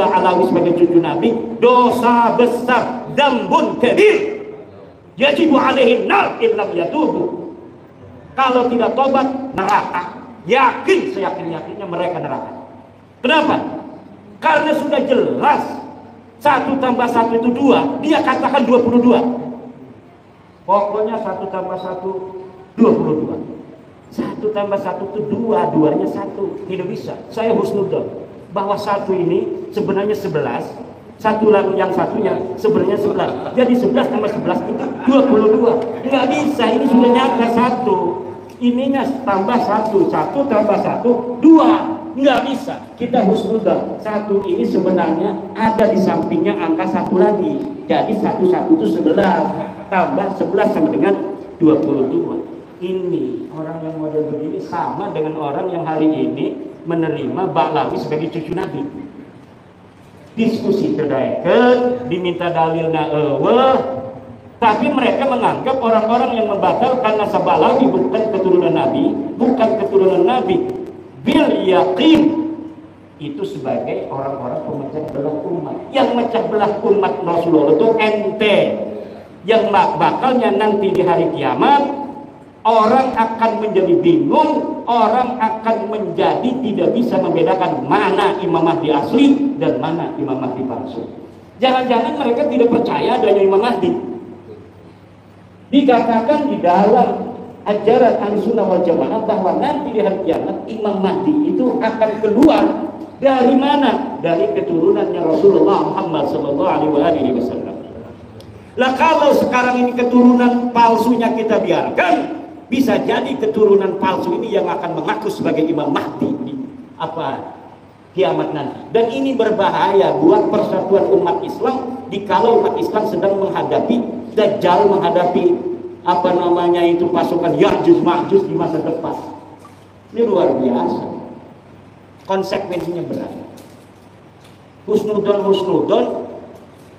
Alawi sebagai cucu Nabi dosa besar, dambun kabir, yajibu alaihin nar illam yatubu. Kalau tidak tobat neraka, yakin seyakin-yakinnya mereka neraka. Kenapa? Karena sudah jelas 1 tambah 1 itu 2, dia katakan 22. Pokoknya 1 tambah 1 22. 1 tambah 1 itu 2, 2-nya 1. Tidak bisa. Saya husnudzon bahwa 1 ini sebenarnya 11, 1 lagi yang satunya sebenarnya 11. Jadi 11 tambah 11 itu 22. Nggak bisa, ini sudah nyata 1. Ininya tambah 1, 1 tambah 1, 2. Nggak bisa. Kita husnudzon 1 ini sebenarnya ada di sampingnya angka 1 lagi. Jadi 1 itu 11. Tambah 11 sama dengan 22. Ini orang yang model begini sama dengan orang yang hari ini menerima Ba'lawi sebagai cucu Nabi. Diskusi terdaeken, diminta dalilna tapi mereka menganggap orang-orang yang membatalkan nasab Ba'lawi bukan keturunan Nabi, bil yakin itu sebagai orang-orang pemecah belah umat. Yang mecah belah umat Rasulullah itu ente, yang bakalnya nanti di hari kiamat orang akan menjadi bingung, orang akan menjadi tidak bisa membedakan mana Imam Mahdi asli dan mana Imam Mahdi palsu. Jangan-jangan mereka tidak percaya adanya Imam Mahdi. Dikatakan di dalam ajaran Ahlussunnah wal Jamaah bahwa nanti di hari kiamat Imam Mahdi itu akan keluar dari mana? Dari keturunannya Rasulullah Muhammad SAW. Lah kalau sekarang ini keturunan palsunya kita biarkan, bisa jadi keturunan palsu ini yang akan mengaku sebagai Imam Mahdi di kiamat nanti. Dan ini berbahaya buat persatuan umat Islam dikala umat Islam sedang menghadapi Dajjal, menghadapi pasukan Ya'juj Ma'juj di masa depan. Ini luar biasa. Konsekuensinya berat. Husnudon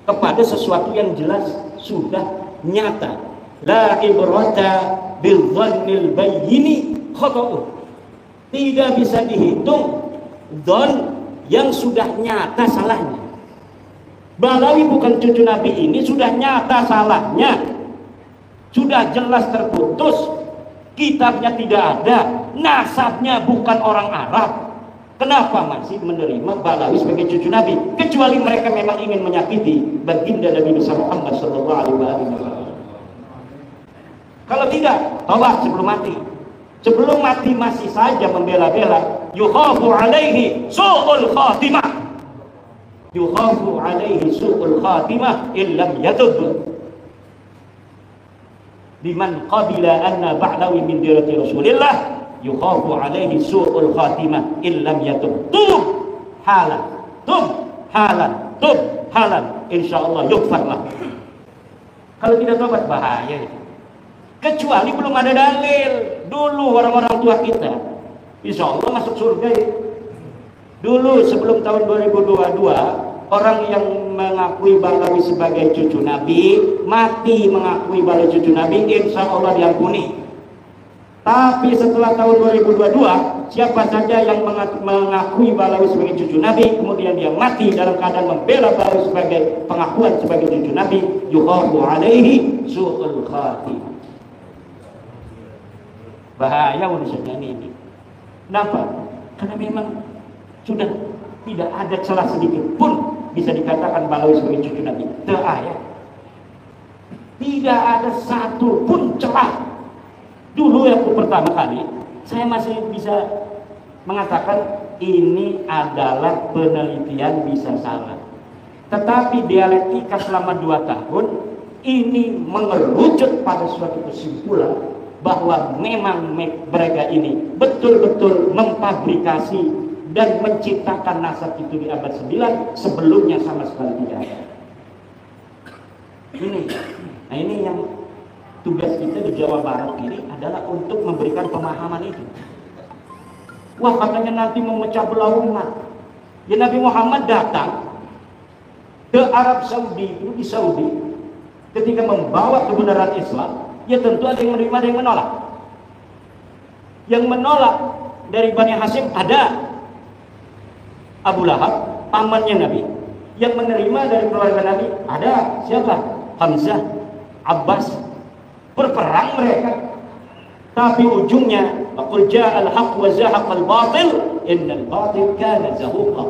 kepada sesuatu yang jelas sudah nyata. La ibrata bil dhannil bayyini khata'u. Tidak bisa dihitung don yang sudah nyata salahnya. Ba'lawi bukan cucu Nabi ini sudah nyata salahnya, sudah jelas terputus, kitabnya tidak ada, nasabnya bukan orang Arab. Kenapa masih menerima Ba'lawi sebagai cucu Nabi? Kecuali mereka memang ingin menyakiti baginda Nabi Muhammad SAW. Kalau tidak, taubat sebelum mati. Sebelum mati masih saja membela-bela. Yukhafu alaihi su'ul khatimah. Yukhafu alaihi su'ul khatimah illam yatub. Liman qabila anna Ba'lawi min dirati Rasulillah, yukhafu alaihi su'ul khatimah illam yatub. Tub halan, tub halan, tub halan. Insyaallah yukfarlah. Kalau tidak tobat bahaya itu. Kecuali belum ada dalil. Dulu orang-orang tua kita insya Allah masuk surga ya. Dulu sebelum tahun 2022 orang yang mengakui Ba'lawi sebagai cucu Nabi mati mengakui Ba'lawi cucu Nabi, insya Allah diampuni. Tapi setelah tahun 2022 siapa saja yang mengakui Ba'lawi sebagai cucu Nabi kemudian dia mati dalam keadaan membela Ba'lawi sebagai pengakuan sebagai cucu Nabi, yukhafu alaihi su'ul khatimah. Bahaya urusannya ini. Kenapa? Karena memang sudah tidak ada celah sedikit pun bisa dikatakan Ba'lawi sebagai cucu Nabi. Tidak ada satu pun celah. Dulu waktu pertama kali saya masih bisa mengatakan ini adalah penelitian bisa salah. Tetapi dialektika selama 2 tahun ini mengerucut pada suatu kesimpulan bahwa memang mereka ini betul-betul memfabrikasi dan menciptakan nasab itu di abad 9 sebelumnya sama sekali tidak ada. Ini yang tugas kita di Jawa Barat ini adalah untuk memberikan pemahaman itu. Wah katanya nanti memecah belah umat. Ya Nabi Muhammad datang ke Arab Saudi, di Saudi ketika membawa kebenaran Islam. Ya tentu ada yang menerima, ada yang menolak. Yang menolak dari Bani Hashim ada Abu Lahab, pamannya Nabi. Yang menerima dari keluarga Nabi ada siapa? Hamzah, Abbas. Berperang mereka. Tapi ujungnya qul ja'al haqq wa zahaqal batil innal batil kana zahuqa.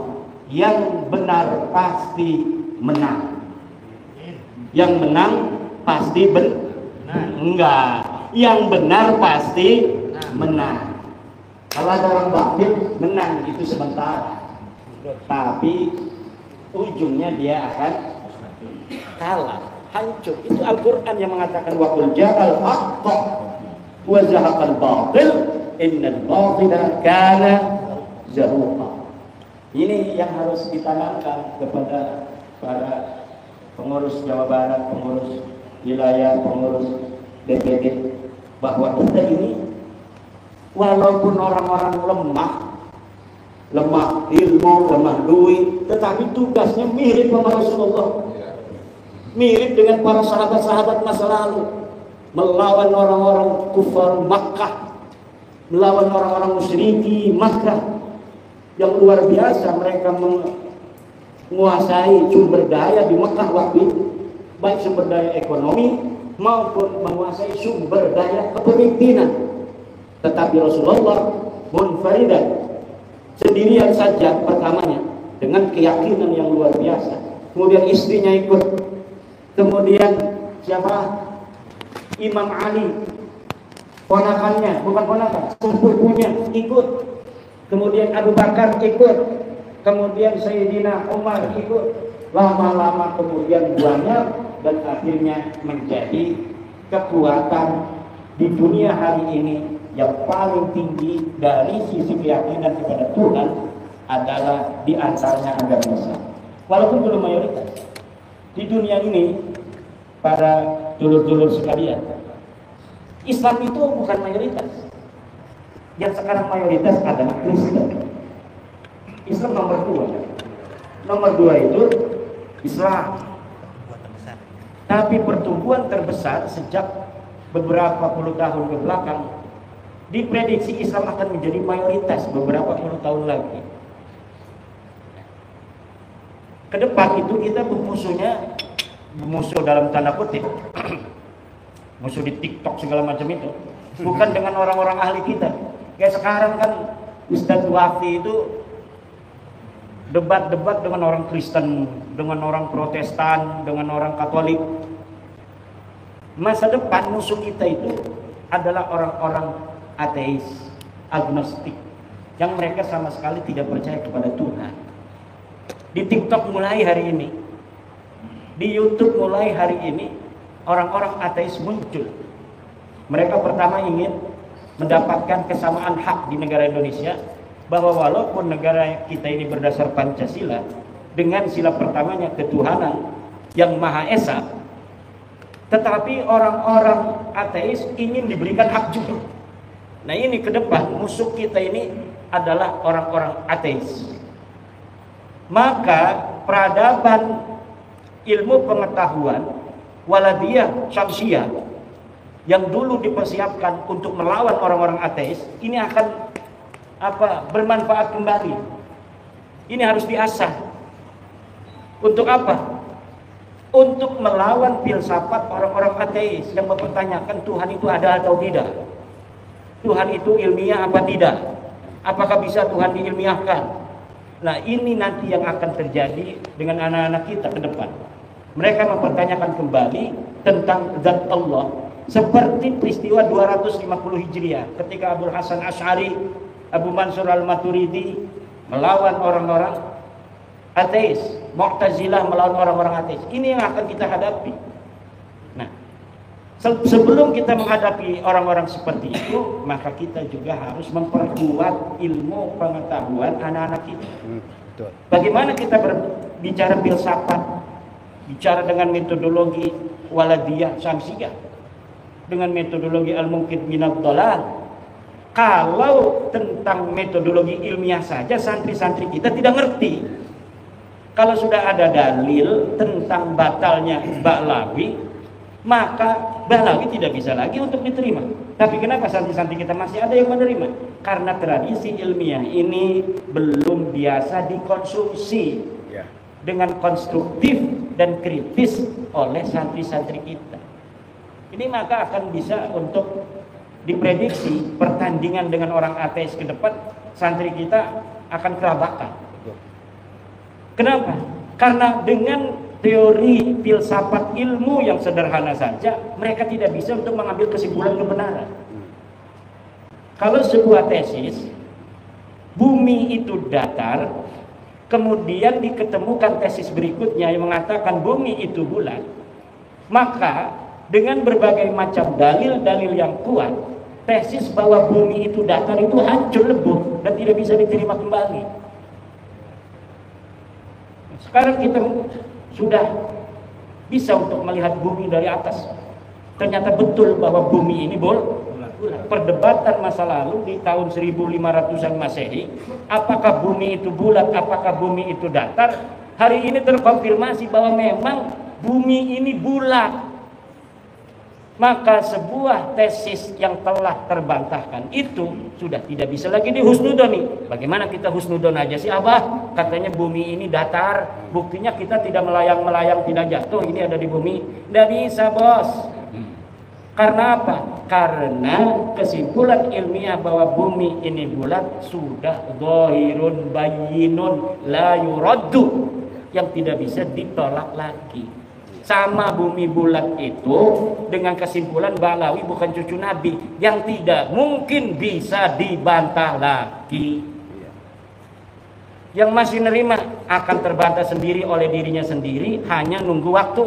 Yang benar pasti menang. Yang menang pasti benar. Enggak. Yang benar pasti menang. Kalau ada orang batil menang itu sebentar. Tapi ujungnya dia akan kalah, hancur. Itu Al-Quran yang mengatakan wa qul ja'al haqq wa zahaqal batil innal batila kana zahuqa. Ini yang harus ditanamkan kepada para pengurus Jawa Barat, pengurus wilayah, pengurus DPD, bahwa kita ini walaupun orang-orang lemah ilmu, lemah duit, tetapi tugasnya mirip sama Rasulullah, mirip dengan para sahabat-sahabat masa lalu, melawan orang-orang kufar Makkah, melawan orang-orang musyriki Makkah yang luar biasa. Mereka menguasai sumber daya di Makkah waktu itu, baik sumber daya ekonomi maupun menguasai sumber daya kepemimpinan. Tetapi Rasulullah munfaridan, sendirian saja pertamanya, dengan keyakinan yang luar biasa. Kemudian istrinya ikut, kemudian siapa? Imam Ali, ponakannya, bukan ponakan, sepupunya ikut, kemudian Abu Bakar ikut, kemudian Sayyidina Umar ikut, lama-lama kemudian banyak, dan akhirnya menjadi kekuatan di dunia hari ini. Yang paling tinggi dari sisi keyakinan kepada Tuhan adalah di antaranya agama Islam. Walaupun belum mayoritas di dunia ini, para dulur-dulur sekalian, Islam itu bukan mayoritas. Yang sekarang mayoritas adalah Kristen. Islam nomor 2. Nomor 2 itu Islam. Tapi pertumbuhan terbesar sejak beberapa puluh tahun ke belakang, diprediksi Islam akan menjadi mayoritas beberapa puluh tahun lagi. Ke depan itu kita bermusuhnya, musuh dalam tanda kutip, musuh di TikTok segala macam itu, bukan dengan orang-orang ahli kita. Kayak sekarang kan Ustadz Wafi itu debat-debat dengan orang Kristen, dengan orang Protestan, dengan orang Katolik. Masa depan musuh kita itu adalah orang-orang ateis, agnostik, yang mereka sama sekali tidak percaya kepada Tuhan. Di TikTok mulai hari ini, di YouTube mulai hari ini, orang-orang ateis muncul. Mereka pertama ingin mendapatkan kesamaan hak di negara Indonesia, bahwa walaupun negara kita ini berdasar Pancasila, dengan sila pertamanya ketuhanan yang Maha Esa, tetapi orang-orang ateis ingin diberikan hak juga. Nah, ini ke depan musuh kita ini adalah orang-orang ateis. Maka peradaban ilmu pengetahuan waladiyah syamsiyah yang dulu dipersiapkan untuk melawan orang-orang ateis, ini akan bermanfaat kembali. Ini harus diasah. Untuk apa? Untuk melawan filsafat orang-orang ateis yang mempertanyakan Tuhan itu ada atau tidak. Tuhan itu ilmiah apa tidak? Apakah bisa Tuhan diilmiahkan? Nah, ini nanti yang akan terjadi dengan anak-anak kita ke depan. Mereka mempertanyakan kembali tentang zat Allah, seperti peristiwa 250 Hijriah ketika Abu Hasan Asy'ari, Abu Mansur Al-Maturidi melawan orang-orang ateis, Mu'tazilah melawan orang-orang ateis. Ini yang akan kita hadapi. Nah, sebelum kita menghadapi orang-orang seperti itu, maka kita juga harus memperkuat ilmu pengetahuan anak-anak kita. Bagaimana kita berbicara filsafat, bicara dengan metodologi waladiyah syamsiyah, dengan metodologi al-mungkit minad dhalal. Kalau tentang metodologi ilmiah saja santri-santri kita tidak ngerti. Kalau sudah ada dalil tentang batalnya Ba'lawi, maka Ba'lawi tidak bisa lagi untuk diterima. Tapi kenapa santri-santri kita masih ada yang menerima? Karena tradisi ilmiah ini belum biasa dikonsumsi dengan konstruktif dan kritis oleh santri-santri kita. Ini maka akan bisa untuk diprediksi pertandingan dengan orang ateis ke depan, santri kita akan kelabakan. Kenapa? Karena dengan teori filsafat ilmu yang sederhana saja, mereka tidak bisa untuk mengambil kesimpulan kebenaran. Kalau sebuah tesis, bumi itu datar, kemudian diketemukan tesis berikutnya yang mengatakan bumi itu bulat, maka dengan berbagai macam dalil-dalil yang kuat, tesis bahwa bumi itu datar itu hancur lebur dan tidak bisa diterima kembali. Sekarang kita sudah bisa untuk melihat bumi dari atas. Ternyata betul bahwa bumi ini bulat. Perdebatan masa lalu di tahun 1500-an Masehi, apakah bumi itu bulat, apakah bumi itu datar, hari ini terkonfirmasi bahwa memang bumi ini bulat. Maka sebuah tesis yang telah terbantahkan itu sudah tidak bisa lagi dihusnudoni. Bagaimana kita husnudon aja sih Abah? Katanya bumi ini datar, buktinya kita tidak melayang-melayang, tidak jatuh, ini ada di bumi. Tidak bisa bos. Karena apa? Karena kesimpulan ilmiah bahwa bumi ini bulat sudah zahirun bayyinun la yuraddu, yang tidak bisa ditolak lagi. Sama bumi bulat itu dengan kesimpulan Balawi bukan cucu Nabi, yang tidak mungkin bisa dibantah lagi. Yang masih nerima akan terbantah sendiri oleh dirinya sendiri, hanya nunggu waktu.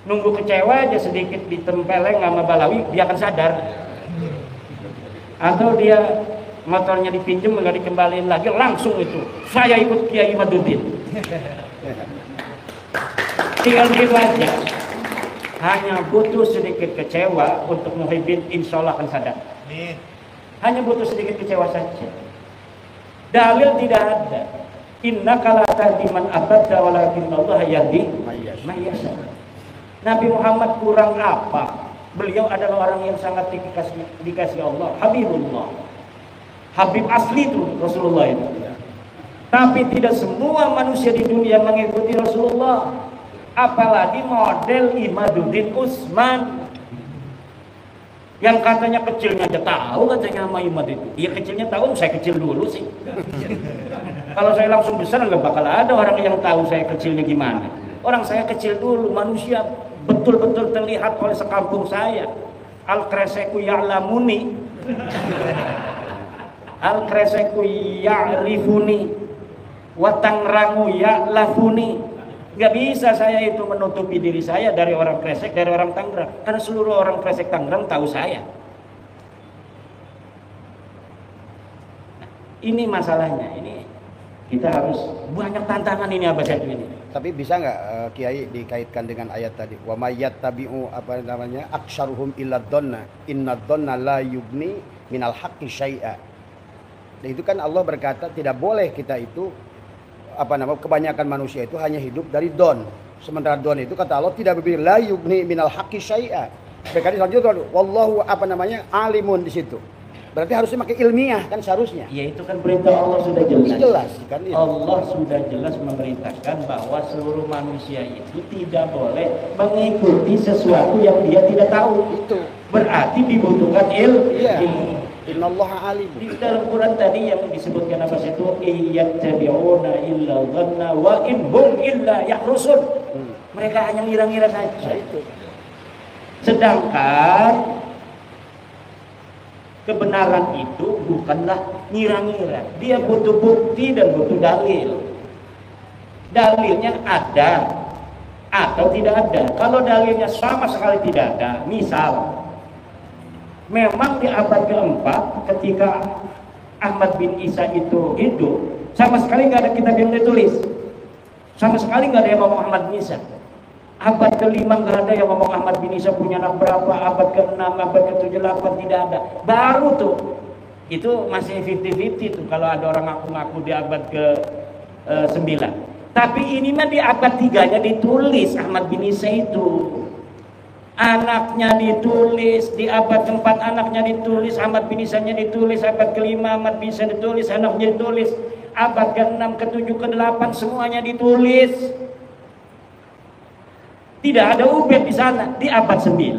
Nunggu kecewa aja sedikit ditempeleng sama Balawi, dia akan sadar. Atau dia motornya dipinjem nggak dikembaliin lagi, langsung itu saya ikut Kiai Maduddin. Tinggal begitu aja. Hanya butuh sedikit kecewa untuk Muhyiddin, insya Allah akan sadar. Hanya butuh sedikit kecewa saja. Dalil tidak ada. Innaka la tahdi man ahbabta walakinnallaha yahdi man yasha. Nabi Muhammad kurang apa? Beliau adalah orang yang sangat dikasih Allah, Habibullah. Habib asli itu Rasulullah itu. Tapi tidak semua manusia di dunia mengikuti Rasulullah. Apalagi model Imaduddin Utsman yang katanya kecilnya aja tahu, katanya sama Imad itu. Iya kecilnya tahu, saya kecil dulu sih. Kalau saya langsung besar nggak bakal ada orang yang tahu saya kecilnya gimana. Orang saya kecil dulu, manusia betul-betul terlihat oleh sekampung saya. Al-kreseku ya'lamuni, al-kreseku ya'rifuni, watangrangu ya'lafuni. Gak bisa saya itu menutupi diri saya dari orang Kresek, dari orang Tangerang, karena seluruh orang Kresek Tangerang tahu saya. Nah, ini masalahnya. Ini kita harus banyak tantangan ini Abah Satu ini. Tapi bisa nggak Kiai dikaitkan dengan ayat tadi? Wa mayyat tabi'u apa namanya? Aksaruhum illa dhanna, inna dhanna la yugni minal haqqi syai'a. Dan itu kan Allah berkata tidak boleh kita itu kebanyakan manusia itu hanya hidup dari don. Sementara don itu kata Allah tidak berbeda, la yugni minal haqqi syai'a. Berkata selanjutnya wallahu alimun di situ. Berarti harusnya pakai ilmiah kan seharusnya. Ya itu kan perintah Allah sudah jelas. Jelas kan itu. Allah sudah jelas memerintahkan bahwa seluruh manusia itu tidak boleh mengikuti sesuatu yang dia tidak tahu. Itu berarti dibutuhkan ilmu. Iya. Innallaha alim. Di dalam Quran tadi yang disebutkan apa itu iyattabi'una illa dhanna wa in hum illa yahrusun. Mereka hanya ngira-ngira saja. Itu. Sedangkan kebenaran itu bukanlah ngira-ngira. Dia butuh bukti dan butuh dalil. Dalilnya ada atau tidak ada. Kalau dalilnya sama sekali tidak ada, misal memang di abad keempat ketika Ahmad bin Isa itu hidup, sama sekali nggak ada kitab yang ditulis, sama sekali nggak ada yang ngomong Ahmad bin Isa. Abad kelima nggak ada yang ngomong Ahmad bin Isa punya anak berapa, abad ke-6, abad ke-7, 8 tidak ada. Baru tuh, itu masih 50-50 tuh kalau ada orang ngaku-ngaku di abad ke-9. Tapi ini mah di abad 3-nya ditulis Ahmad bin Isa itu. Anaknya ditulis, di abad keempat anaknya ditulis, Ahmad bin Isa-nya ditulis, abad kelima Ahmad bin Isa ditulis, anaknya ditulis. abad ke-6, ke-7, ke-8 semuanya ditulis. Tidak ada ubed di sana. Di abad 9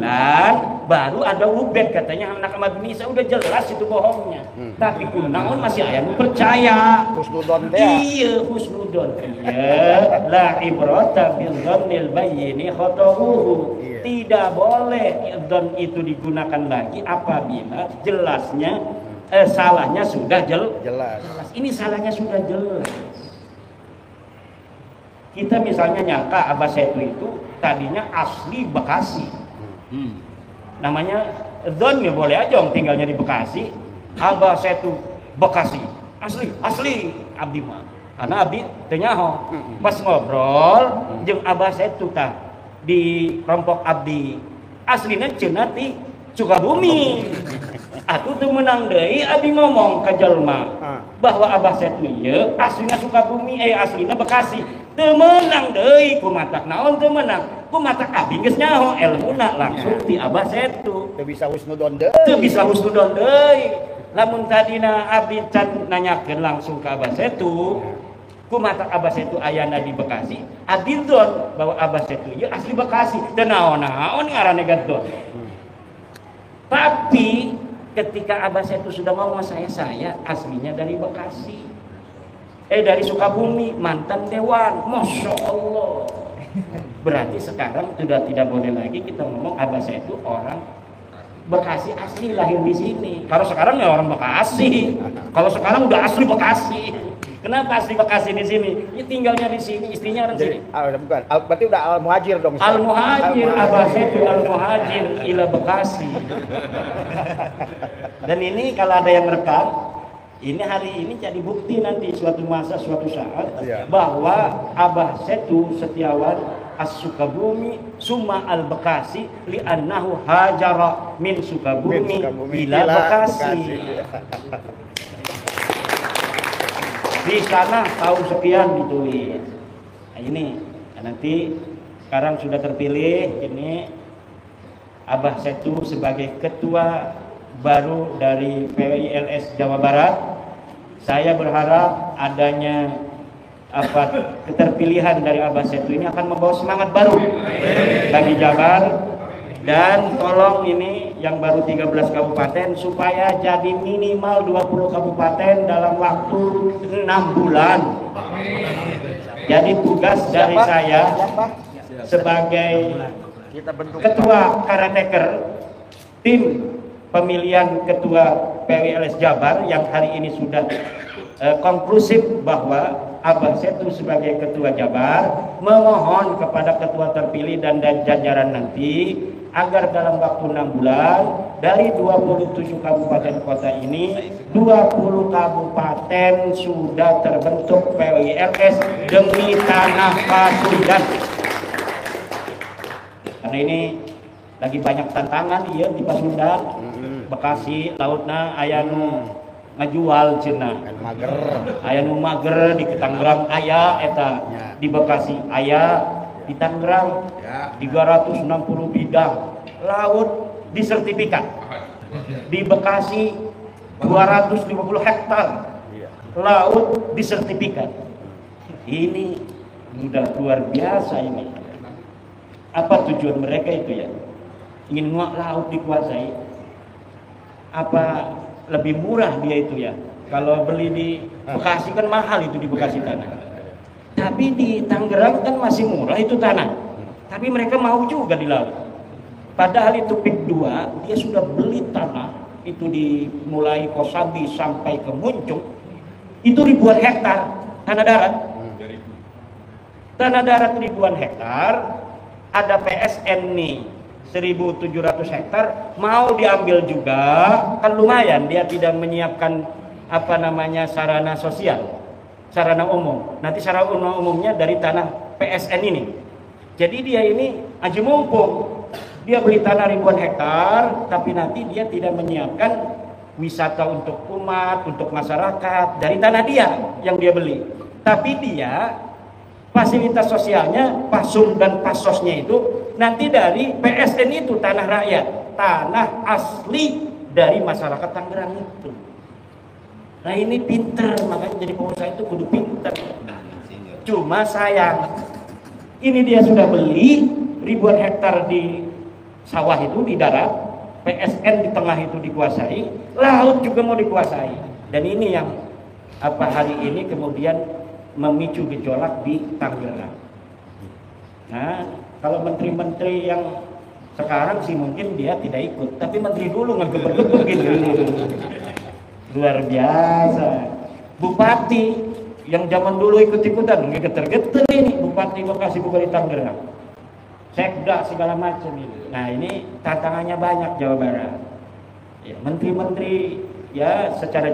baru ada ubed, katanya anak Ahmad bin Isa, udah jelas itu bohongnya. Tapi kunaon masih aya nu percaya. Husnudon teh. Iya, husnudon. Iya, la ibrata bil dhannil bayyin khata'uhu. Tidak boleh dzan itu digunakan lagi apabila jelasnya salahnya sudah jelas. Ini salahnya sudah jelas. Kita misalnya nyangka Abah Setu itu tadinya asli Bekasi. Namanya dzan ya boleh aja orang tinggalnya di Bekasi. Abah Setu Bekasi. Asli abdi mah. Karena abdi teu nyaho. Pas ngobrol jeung Abah Setu tah di kelompok abdi. Aslina cenah ti Sukabumi. Atuh teu meunang deui abdi ngomong ka jelema bahwa Abah Setu ieu aslina Sukabumi, aslina Bekasi. Teu meunang deui kumatak naon teu meunang. Kumatak abdi geus nyaho elmuna langsung ti Abah Setu. Teu bisa husnudon deui. Teu bisa husnudon deui. Lamun tadina abdi can nanyakeun langsung ka Abah Setu, kumatak Abah Setu ayana di Bekasi, abdi dzon bahwa Abah Setu ieu asli Bekasi. Teu naon-naon ngaranna dzon. Tapi ketika Abah Setu sudah ngomong saya aslinya dari Bekasi, dari Sukabumi, mantan dewan, masya Allah. Berarti sekarang sudah tidak boleh lagi kita ngomong Abah Setu orang Bekasi asli, lahir di sini. Kalau sekarang ya orang Bekasi. Kalau sekarang udah asli Bekasi. Kenapa asli Bekasi di sini? Ya tinggalnya di sini, istrinya orang sini. Bukan. Berarti udah al-muhajir dong. Al-muhajir, Abah Setu al-muhajir ila Bekasi. Dan ini kalau ada yang rekam, ini hari ini jadi bukti nanti suatu masa, suatu saat bahwa Abah Setu Setiawan As-Sukabumi summa al-Bekasi li'annahu hajara min Sukabumi ila Bekasi. Di sana tahun sekian ditulis. Nah, ini nanti sekarang sudah terpilih ini Abah Setu sebagai ketua baru dari PWILS Jawa Barat. Saya berharap adanya keterpilihan dari Abah Setu ini akan membawa semangat baru bagi Jabar. Dan tolong ini yang baru 13 kabupaten supaya jadi minimal 20 kabupaten dalam waktu 6 bulan. Jadi tugas dari saya sebagai ketua karateker tim pemilihan ketua PWLS Jabar yang hari ini sudah konklusif bahwa Abah Setu sebagai ketua Jabar memohon kepada ketua terpilih dan jajaran nanti agar dalam waktu 6 bulan dari 27 kabupaten kota ini 20 kabupaten sudah terbentuk PWLS demi tanah Pasundan. Karena ini lagi banyak tantangan iya di Pasundan, Bekasi lautna aya nu ngajual cenah aya nu mager di Tangerang aya eta di Bekasi aya di Tangerang 360 bidang laut disertifikat, di Bekasi 250 hektar laut disertifikat. Ini udah luar biasa ini. Apa tujuan mereka itu ya? Ingin nguak laut dikuasai. Apa lebih murah dia itu ya? Kalau beli di Bekasi kan mahal itu di Bekasi tanah. Tapi di Tangerang kan masih murah itu tanah. Tapi mereka mau juga di laut. Padahal itu PIK 2 dia sudah beli tanah itu dimulai Kosambi sampai ke Muncung itu ribuan hektar tanah darat. Tanah darat ribuan hektar, ada PSN nih 1.700 hektar mau diambil juga, kan lumayan dia tidak menyiapkan sarana sosial, sarana umum. Nanti sarana umumnya dari tanah PSN ini. Jadi dia ini aji mumpung, dia beli tanah ribuan hektar, tapi nanti dia tidak menyiapkan wisata untuk umat, untuk masyarakat dari tanah dia yang dia beli. Tapi dia fasilitas sosialnya, pasum dan pasosnya itu nanti dari PSN itu tanah rakyat, tanah asli dari masyarakat Tangerang itu. Nah ini pinter, makanya jadi pengusaha itu kudu pinter. Cuma sayang, ini dia sudah beli ribuan hektar di sawah itu di darat, PSN di tengah itu dikuasai, laut juga mau dikuasai. Dan ini yang hari ini kemudian memicu gejolak di Tangerang. Nah, kalau menteri-menteri yang sekarang sih mungkin dia tidak ikut, tapi menteri dulu ngegeber-geber gitu. Luar biasa. Bupati yang zaman dulu ikut-ikutan geter-geter ini, Bupati Bekasi Bupati Tangerang, sekda segala macam ini. Nah ini tantangannya banyak Jawa Barat. Ya, menteri-menteri ya secara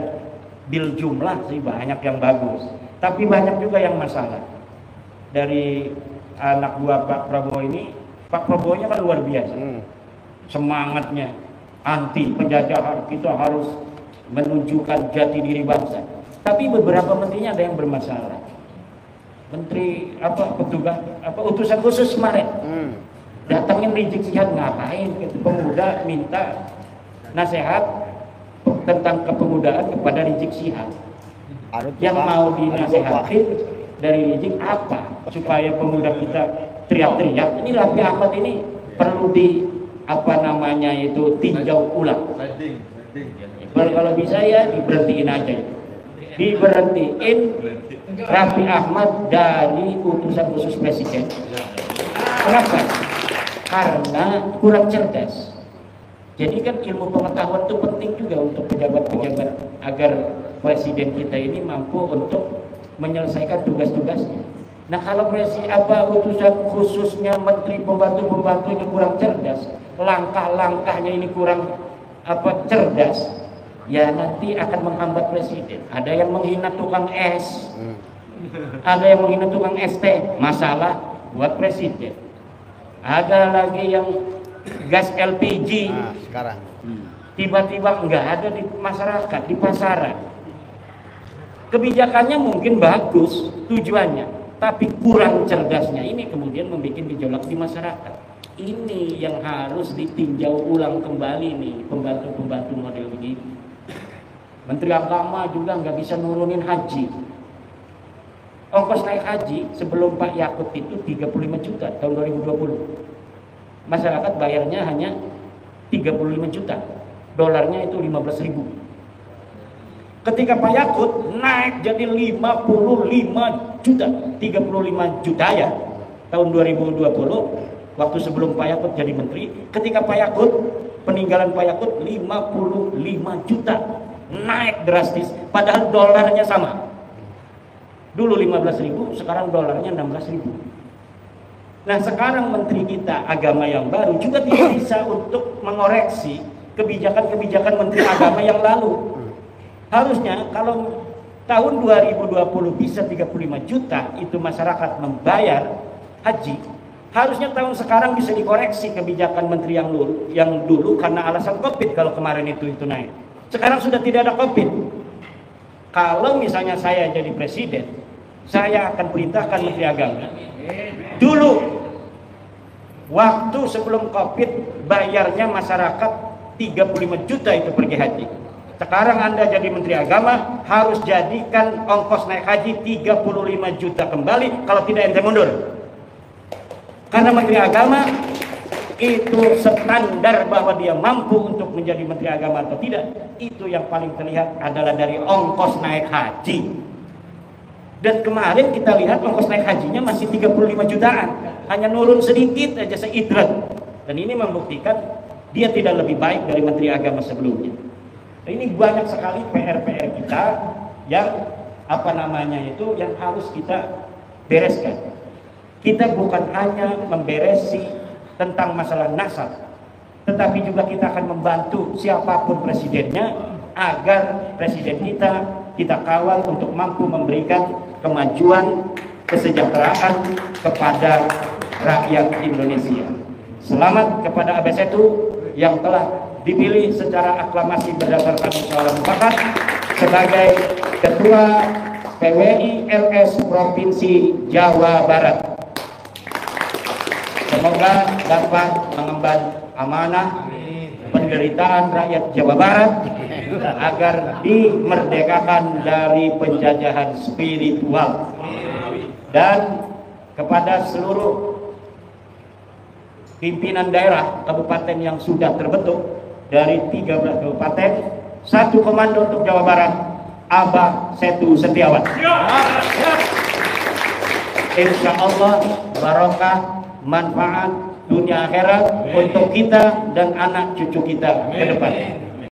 bil jumlah sih banyak yang bagus, tapi banyak juga yang masalah. Dari anak buah Pak Prabowo ini, Pak Prabowo-nya kan luar biasa, semangatnya anti penjajahan, kita harus menunjukkan jati diri bangsa. Tapi beberapa menterinya ada yang bermasalah. Menteri petugas utusan khusus kemarin datangin Rizik Sihab, ngapain gitu, pemuda minta nasihat tentang kepemudaan kepada Rizik Sihab. Yang mau dinasihatin dari Rizik apa supaya pemuda kita teriak-teriak. Ini Raffi Ahmad ini perlu tinjau ulang. Kalau bisa ya diberhentiin aja, diberhentiin Raffi Ahmad dari utusan khusus presiden. Kenapa? Karena kurang cerdas. Jadi kan ilmu pengetahuan itu penting juga untuk pejabat-pejabat agar presiden kita ini mampu untuk menyelesaikan tugas-tugasnya. Nah kalau utusan khususnya menteri pembantu-pembantunya kurang cerdas, langkah-langkahnya ini kurang cerdas, ya nanti akan menghambat presiden. Ada yang menghina tukang es, ada yang menghina tukang ST, masalah buat presiden. Ada lagi yang gas LPG, sekarang tiba-tiba nggak ada di masyarakat, di pasaran. Kebijakannya mungkin bagus tujuannya, tapi kurang cerdasnya ini kemudian membuat gejolak di masyarakat. Ini yang harus ditinjau ulang kembali nih, pembantu-pembantu model begini. Menteri Agama juga nggak bisa nurunin haji. Ongkos naik haji sebelum Pak Yakut itu 35 juta tahun 2020. Masyarakat bayarnya hanya 35 juta. Dolarnya itu 15.000. Ketika Pak Yakut naik jadi 55 juta, 35 juta ya tahun 2020. Waktu sebelum Pak Yakut jadi menteri, ketika Pak Yakut, peninggalan Pak Yakut 55 juta, naik drastis, padahal dolarnya sama. Dulu 15.000, sekarang dolarnya 16.000. Nah sekarang menteri kita agama yang baru juga tidak bisa untuk mengoreksi kebijakan-kebijakan menteri agama yang lalu. Harusnya kalau tahun 2020 bisa 35 juta itu masyarakat membayar haji, harusnya tahun sekarang bisa dikoreksi kebijakan menteri yang dulu karena alasan COVID. Kalau kemarin itu naik, sekarang sudah tidak ada COVID. Kalau misalnya saya jadi presiden, saya akan perintahkan menteri agama dulu waktu sebelum COVID bayarnya masyarakat 35 juta itu pergi haji. Sekarang Anda jadi menteri agama harus jadikan ongkos naik haji 35 juta kembali, kalau tidak ente mundur. Karena menteri agama itu standar bahwa dia mampu untuk menjadi menteri agama atau tidak, itu yang paling terlihat adalah dari ongkos naik haji. Dan kemarin kita lihat ongkos naik hajinya masih 35 jutaan, hanya nurun sedikit aja seidrat. Dan ini membuktikan dia tidak lebih baik dari menteri agama sebelumnya. Nah, ini banyak sekali PR-PR kita yang yang harus kita bereskan. Kita bukan hanya memberesi tentang masalah nasab, tetapi juga kita akan membantu siapapun presidennya agar presiden kita kawal untuk mampu memberikan kemajuan, kesejahteraan kepada rakyat Indonesia. Selamat kepada Abesetu yang telah dipilih secara aklamasi berdasarkan musyawarah mufakat sebagai Ketua PWI LS Provinsi Jawa Barat. Semoga dapat mengemban amanah penderitaan rakyat Jawa Barat agar dimerdekakan dari penjajahan spiritual. Dan kepada seluruh pimpinan daerah kabupaten yang sudah terbentuk dari 13 kabupaten, 1 komando untuk Jawa Barat, Abah Setu Setiawan. Insya Allah barokah, manfaat dunia akhirat untuk kita dan anak cucu kita ke depan.